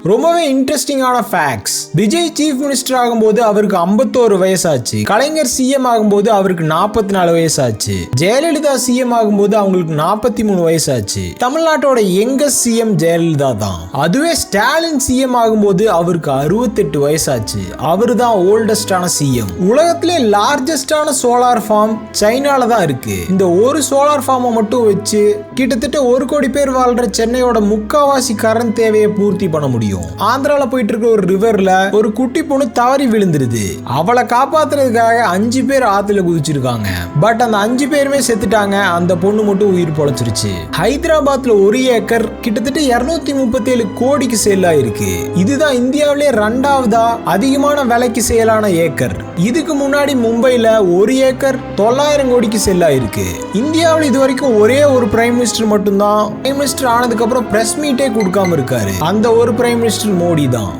ரொம்பவே இன்ட்ரெஸ்டிங்கான facts. Vijay chief minister ஆகும்போது அவருக்கு 51 வயசாச்சு. கலைஞர் சிஎம் ஆகும்போது அவருக்கு 44 வயசாச்சு. ஜெயலலிதா சிஎம் ஆகும்போது அவங்களுக்கு 43 வயசாச்சு. தமிழ்நாட்டோட யங்கஸ்ட் சிஎம் ஜெயலலிதா தான். அதுவே ஸ்டாலின் சிஎம் ஆகும்போது அவருக்கு 68 வயசாச்சு. அவரு தான் ஓல்டஸ்டான சிஎம். உலகத்திலே லார்ஜஸ்டான சோலார் ஃபார்ம் சைனால தான் இருக்கு. இந்த ஒரு சோலார் ஃபார்மை மட்டும் வச்சு கிட்டத்தட்ட 1 கோடி பேர் வாழ்ற சென்னையோட முக்காவாசி கரண்ட் தேவையை பூர்த்தி பண்ண முடியும். ஆந்திரால போயிட்டு இருக்க ஒரு ரிவர்ல ஒரு குட்டி பொண்ணு தவறி விழுந்துருது. அவளை காப்பாத்துறதுக்காக 5 பேர் ஆத்துல குதிச்சிருக்காங்க. பட் அந்த 5 பேருமே செத்துட்டாங்க. அந்த பொண்ணு மட்டும் உயிர் பொழைச்சிருச்சு. ஹைதராபாத்ல 1 ஏக்கர் கிட்டத்தட்ட 237 கோடிக்கு சேல் ஆயிருக்கு. இதுதான் இந்தியாவிலே 2ஆவதா அதிகமான விலைக்கு சேலான ஏக்கர். இதுக்கு முன்னாடி மும்பைல 1 ஏக்கர் 900 கோடிக்கு சேல் ஆயிருக்கு. இந்தியாவில் இது வரைக்கும் ஒரே ஒரு பிரைம் மினிஸ்டர் மட்டும்தான் பிரைம் மினிஸ்டர் ஆனதுக்கு அப்புறம் பிரஸ் மீட்டே கொடுக்காம இருக்காரு. அந்த ஒரு பிரைம் மினிஸ்டர் மோடி தான்.